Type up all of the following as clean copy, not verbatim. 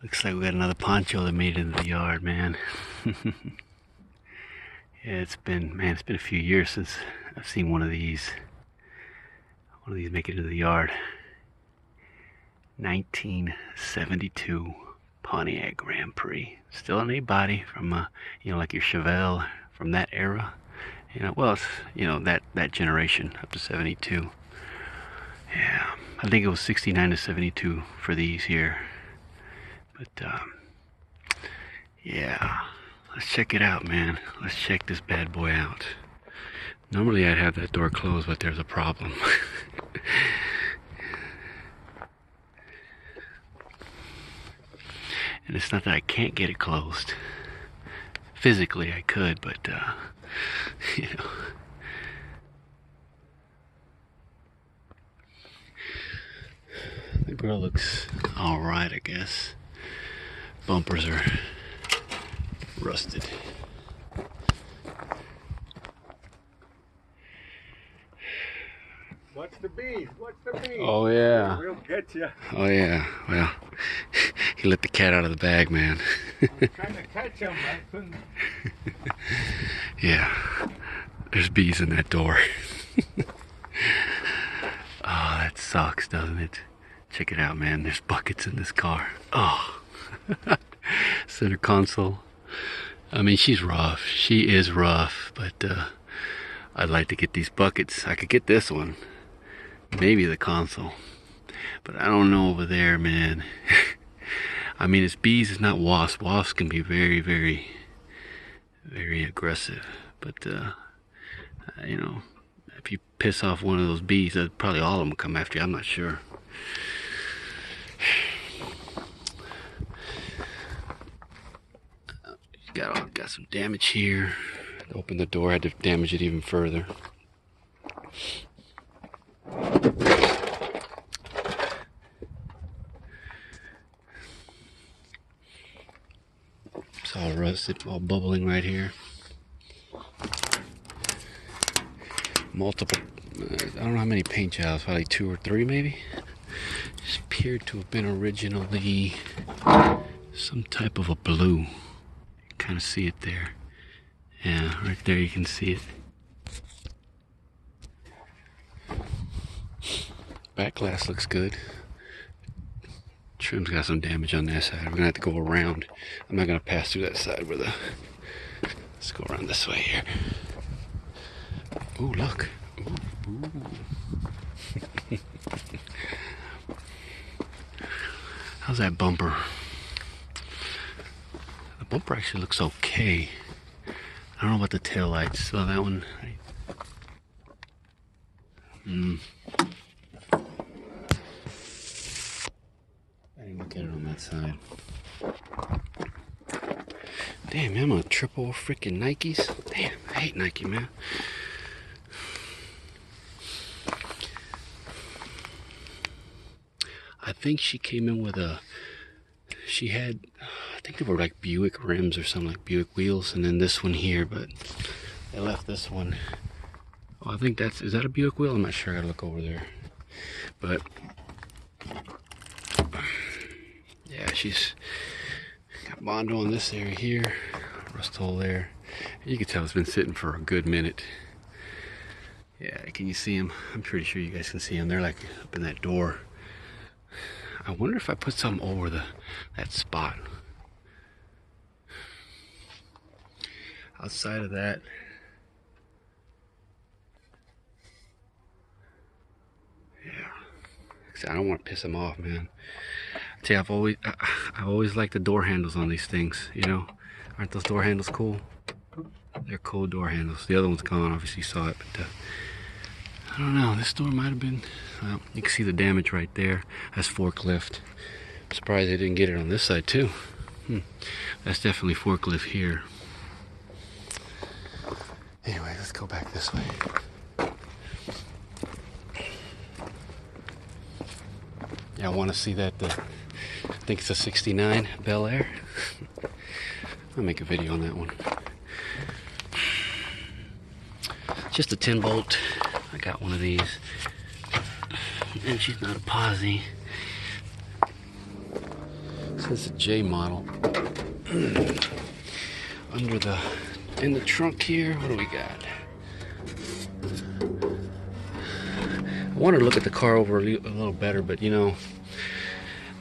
Looks like we got another poncho that made it into the yard, man. Yeah, it's been a few years since I've seen one of these make it into the yard. 1972 Pontiac Grand Prix. Still an A-body from, like your Chevelle from that era. Well, it's, that generation up to 72. Yeah, I think it was 69 to 72 for these here. But, yeah, let's check it out, man. Let's check this bad boy out. Normally I'd have that door closed, but there's a problem. And it's not that I can't get it closed. Physically I could, but, The grill looks alright, I guess. Bumpers are rusted. What's the beef? What's the beef? Oh yeah. We'll get you. Oh yeah. Well, he let the cat out of the bag, man. I was trying to catch him, I couldn't. Yeah. There's bees in that door. Oh, that sucks, doesn't it? Check it out, man. There's buckets in this car. Oh. Center console. I mean, she's rough. She is rough, but I'd like to get these buckets. I could get this one. Maybe the console. But I don't know over there, man. I mean, it's bees, it's not wasps. Wasps can be very, very, very aggressive. But, if you piss off one of those bees, probably all of them will come after you. I'm not sure. Got some damage here. Open the door, had to damage it even further. It's all rusted, all bubbling right here. Multiple, I don't know how many paint jobs, probably 2 or 3 maybe. This appeared to have been originally some type of a blue. You kind of see it there. Yeah, right there you can see it. Back glass looks good. Trim's got some damage on that side. We're gonna have to go around. I'm not gonna pass through that side where let's go around this way here. Ooh, look. Ooh. How's that bumper? The bumper actually looks okay. I don't know about the tail lights. So that one. I didn't look at it on that side. Damn, man, I'm on triple freaking Nikes. Damn, I hate Nike, man. I think she came in with she had, I think they were like Buick rims or something, like Buick wheels, and then this one here, but they left this one. Oh, I think is that a Buick wheel? I'm not sure, I gotta look over there. But, yeah, she's got Bondo on this area here, rust hole there. You can tell it's been sitting for a good minute. Yeah, can you see them? I'm pretty sure you guys can see them. They're like up in that door. I wonder if I put something over that spot. Outside of that, yeah. I don't want to piss them off, man. I tell you, I've always liked the door handles on these things. Aren't those door handles cool? They're cool door handles. The other one's gone. Obviously, you saw it, but I don't know. This door might have been. You can see the damage right there. That's forklift. I'm surprised they didn't get it on this side too. That's definitely forklift here. Anyway, let's go back this way. Yeah, I want to see that. I think it's a 69 Bel Air. I'll make a video on that one. Just a 10 bolt. I got one of these. And she's not a posi. So This is a J model. In the trunk here, what do we got? I wanted to look at the car over a little better, but you know,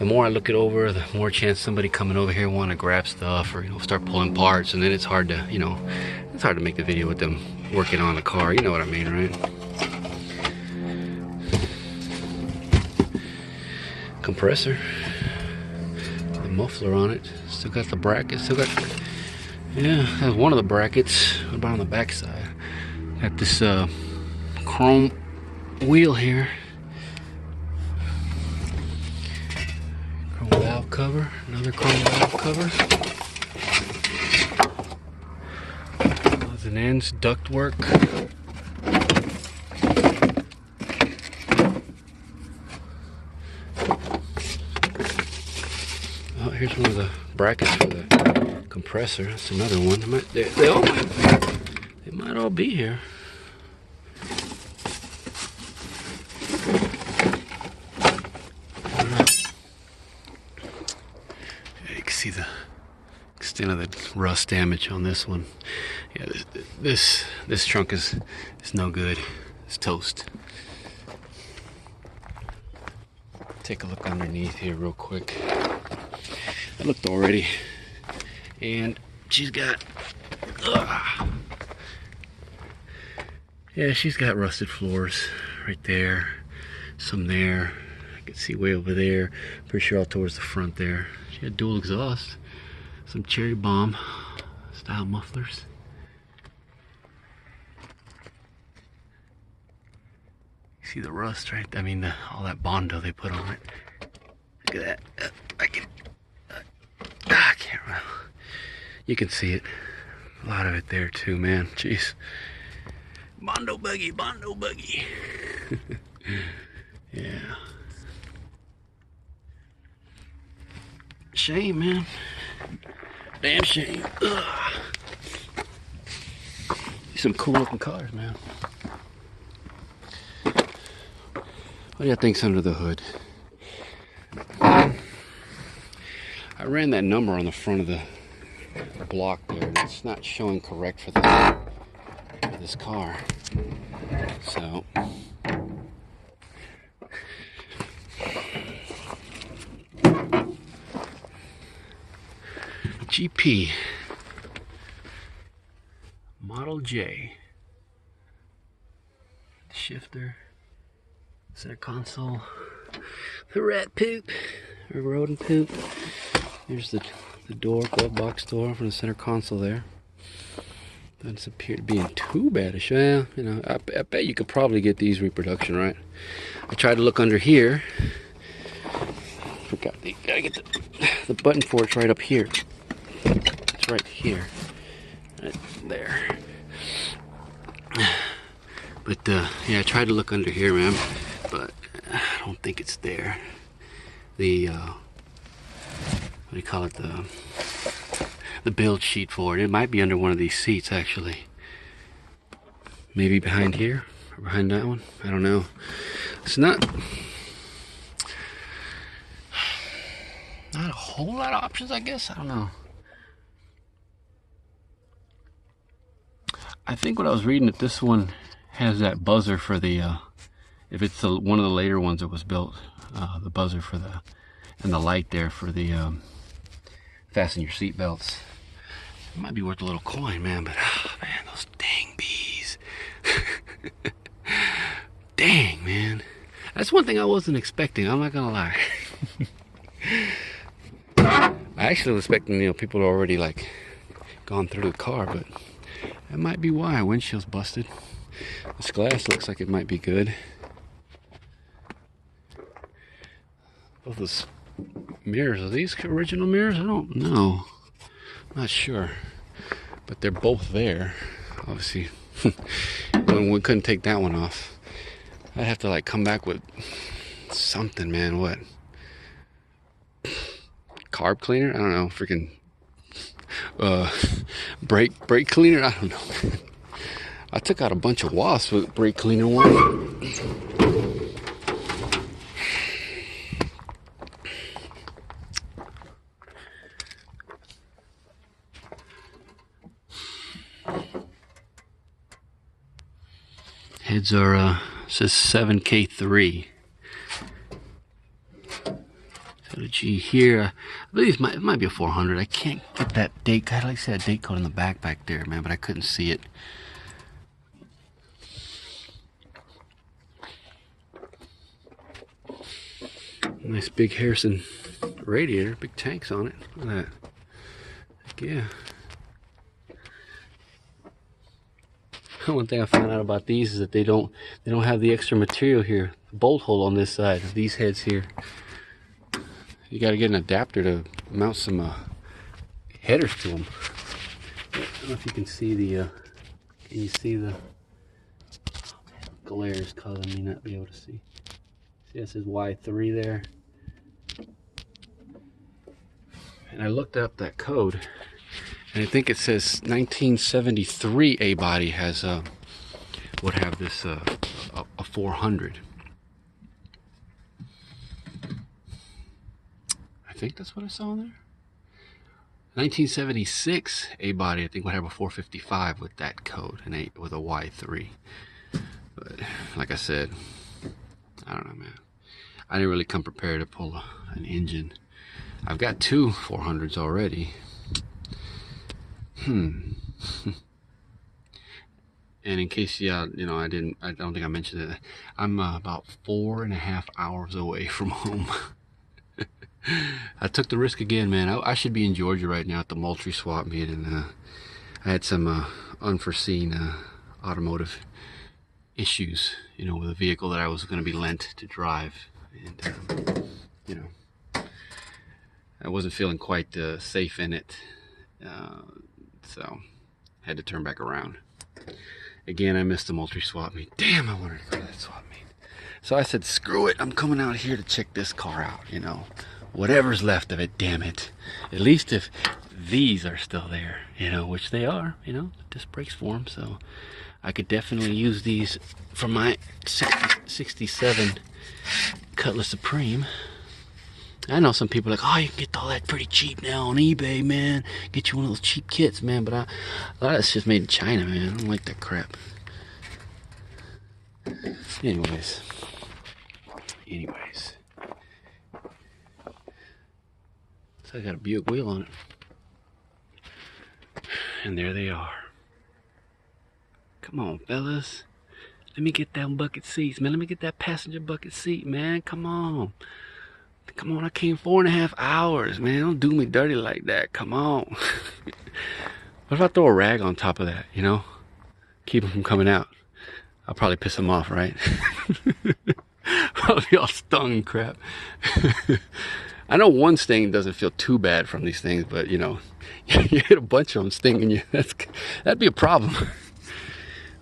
the more I look it over, the more chance somebody coming over here want to grab stuff or, you know, start pulling parts, and then it's hard to, you know, it's hard to make the video with them working on the car. You know what I mean, right? Compressor, the muffler on it, still got the bracket, still got, yeah, has one of the brackets. What about on the back side? Got this chrome wheel here. Chrome valve cover, another chrome valve cover. Odds and ends, duct work. Oh, here's one of the brackets for the compressor. That's another one. They might all be here. You can see the extent of the rust damage on this one. Yeah, this trunk is no good. It's toast. Take a look underneath here real quick. I looked already, and she's got, yeah, she's got rusted floors right there, some there. I can see way over there. Pretty sure all towards the front there. She had dual exhaust, some cherry bomb style mufflers. You see the rust, right? I mean, all that Bondo they put on it. Look at that. I can't remember. You can see it. A lot of it there too, man. Jeez. Bondo buggy, Bondo buggy. Yeah. Shame, man. Damn shame. Ugh. Some cool looking cars, man. What do you think's under the hood? I ran that number on the front of the block there, and it's not showing correct for this car. So GP Model J. Shifter, center console, the rat poop or rodent poop. Here's the door, glove box door from the center console there. Doesn't appear to be in too bad a shape. You know, I bet you could probably get these reproduction, right? I tried to look under here. Forgot gotta get the button for it's right up here. It's right here, right there. But yeah, I tried to look under here, man, but I don't think it's there. The what do you call it, the build sheet for it. It might be under one of these seats, actually. Maybe behind here or behind that one. I don't know. It's not a whole lot of options, I guess. I don't know. I think what I was reading that this one has that buzzer for the if it's one of the later ones that was built, the buzzer for the and the light there for the fasten your seat belts. It might be worth a little coin, man, but oh, man, those dang bees. Dang, man. That's one thing I wasn't expecting, I'm not gonna lie. I actually was expecting, you know, people to already like gone through the car, but that might be why. Windshield's busted. This glass looks like it might be good. Both those mirrors, are these original mirrors? I don't know. I'm not sure. But they're both there. Obviously, we couldn't take that one off. I'd have to like come back with something, man. What? Carb cleaner? I don't know. Freaking brake cleaner? I don't know. I took out a bunch of wasps with brake cleaner one. Heads are says 7K3. So the G here, I believe it might be a 400. I can't get that date. I'd like to see that date code in the back there, man, but I couldn't see it. Nice big Harrison radiator, big tanks on it. Look at that. Heck yeah. One thing I found out about these is that they don't have the extra material here, the bolt hole on this side of these heads here. You got to get an adapter to mount some headers to them. I don't know if you can see the glare is causing me not to be able to see. See, that says Y3 there. And I looked up that code, and I think it says 1973 A body has would have this a 400. I think that's what I saw in there. 1976 A body I think would have a 455 with that code and with a Y3. But like I said, I don't know, man. I didn't really come prepared to pull an engine. I've got two 400s already. And in case I don't think I mentioned it, I'm about 4.5 hours away from home. I took the risk again, man. I should be in Georgia right now at the Moultrie swap meet, and I had some unforeseen automotive issues, with a vehicle that I was going to be lent to drive, and I wasn't feeling quite safe in it, so had to turn back around. Again, I missed the Moultrie swap meet. Damn, I wanted to go to that swap meet. So I said, screw it, I'm coming out here to check this car out, whatever's left of it, damn it. At least if these are still there, which they are, the disc brakes for them, so I could definitely use these for my 67 Cutlass Supreme. I know some people are like, oh, you can get all that pretty cheap now on eBay, man. Get you one of those cheap kits, man. But a lot of it's just made in China, man. I don't like that crap. Anyways. So I got a Buick wheel on it. And there they are. Come on, fellas. Let me get that bucket seats, man. Let me get that passenger bucket seat, man. Come on. Come on, I came 4.5 hours, man. Don't do me dirty like that. Come on. What if I throw a rag on top of that, Keep them from coming out. I'll probably piss them off, right? Probably all stung and crap. I know one sting doesn't feel too bad from these things, but, you hit a bunch of them stinging you. That'd be a problem.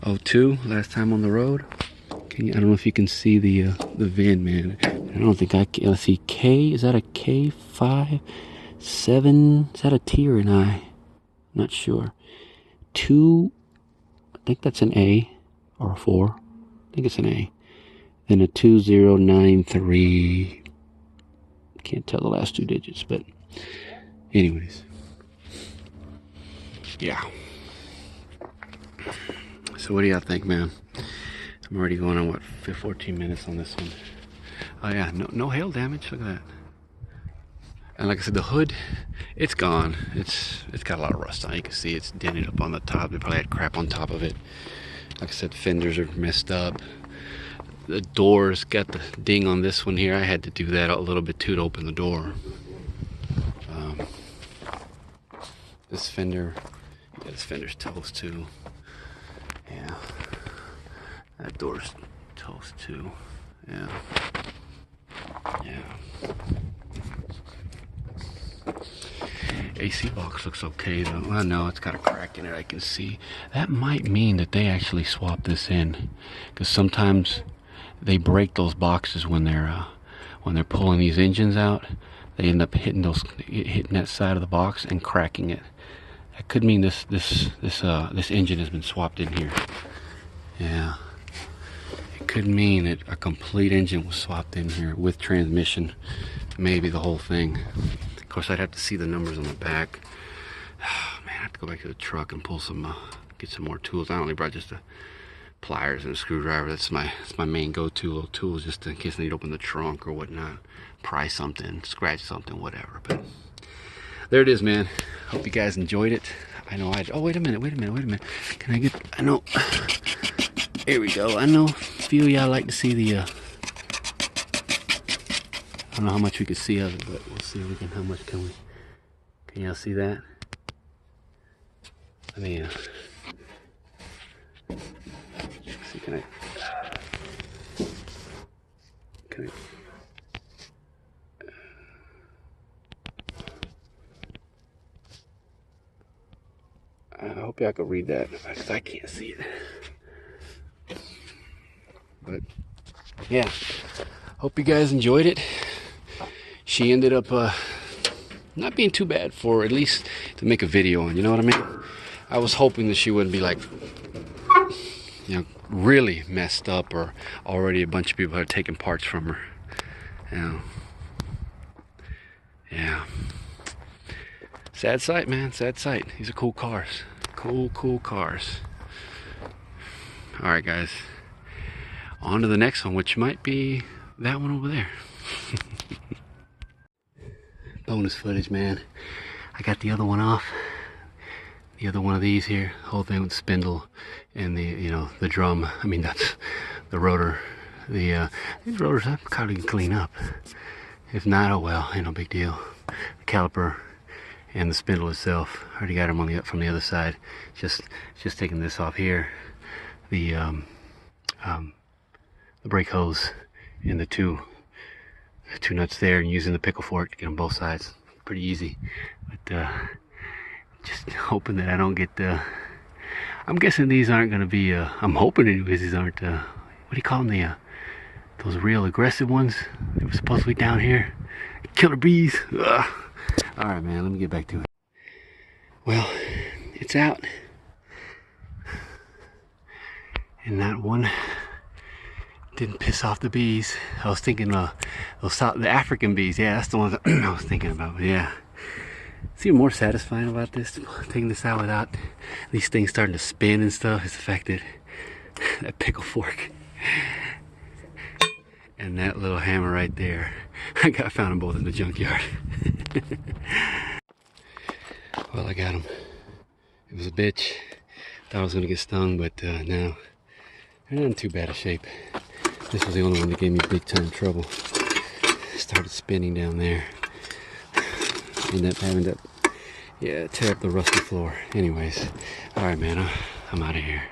02, last time on the road. I don't know if you can see the VIN, man. I don't think I can. Let's see, K, is that a K5? 7, is that a T or an I? I'm not sure. 2, I think that's an A or a 4. I think it's an A. Then a 2093. Can't tell the last two digits, but anyways. Yeah. So what do y'all think, man? I'm already going on 14 minutes on this one. Oh yeah, no hail damage. Look at that. And like I said, the hood, it's gone. It's got a lot of rust on it. You can see it's dented up on the top. They probably had crap on top of it. Like I said, fenders are messed up. The doors got the ding on this one here. I had to do that a little bit too to open the door. This fender, yeah, this fender's toast too. Yeah. That door's toast too. Yeah. AC box looks okay though. I know it's got a crack in it, I can see. That might mean that they actually swapped this in, because sometimes they break those boxes when they're pulling these engines out. They end up hitting that side of the box and cracking it. That could mean this engine has been swapped in here. Yeah. It could mean that a complete engine was swapped in here with transmission, maybe the whole thing. Of course, I'd have to see the numbers on the back. Oh, man, I have to go back to the truck and pull some, get some more tools. I only brought just a pliers and a screwdriver. That's my main go-to little tools, just in case I need to open the trunk or whatnot, pry something, scratch something, whatever. But there it is, man. Hope you guys enjoyed it. I know oh, wait a minute. Can I get, I know, here we go. I know a few of y'all like to see the, I don't know how much we can see of it, but we'll see if we can, how much can we, can y'all see that? I mean, see, can I, I hope y'all can read that, because I can't see it. But yeah, hope you guys enjoyed it. She ended up not being too bad for at least to make a video on, you know what I mean? I was hoping that she wouldn't be like, you know, really messed up, or already a bunch of people had taken parts from her. You know. Yeah. Sad sight, man. Sad sight. These are cool cars. Cool cars. Alright, guys. On to the next one, which might be that one over there. Bonus footage, man. I got the other one off. The other one of these here. Whole thing with the spindle and the, you know, the drum. I mean, that's the rotor. These rotors I probably can clean up. If not, oh well, ain't no big deal. The caliper and the spindle itself, I already got them on the from the other side. Just taking this off here. The brake hose and the two nuts there, and using the pickle fork to get them both sides. Pretty easy, but just hoping that I don't get I'm guessing these aren't going to be I'm hoping anyways these aren't what do you call them, those real aggressive ones. They were supposed to be down here. Killer bees. Ugh. All right, man, let me get back to it. Well, it's out, and that one didn't piss off the bees. I was thinking the African bees. Yeah, that's the ones I was thinking about. But yeah, it's even more satisfying about this, taking this out without these things starting to spin and stuff, is the fact that that pickle fork and that little hammer right there, I found them both in the junkyard. Well, I got them. It was a bitch. Thought I was gonna get stung, but no, they're not in too bad a shape. This was the only one that gave me big time trouble. Started spinning down there. Ended up having to, yeah, tear up the rusty floor. Anyways, all right, man, I'm out of here.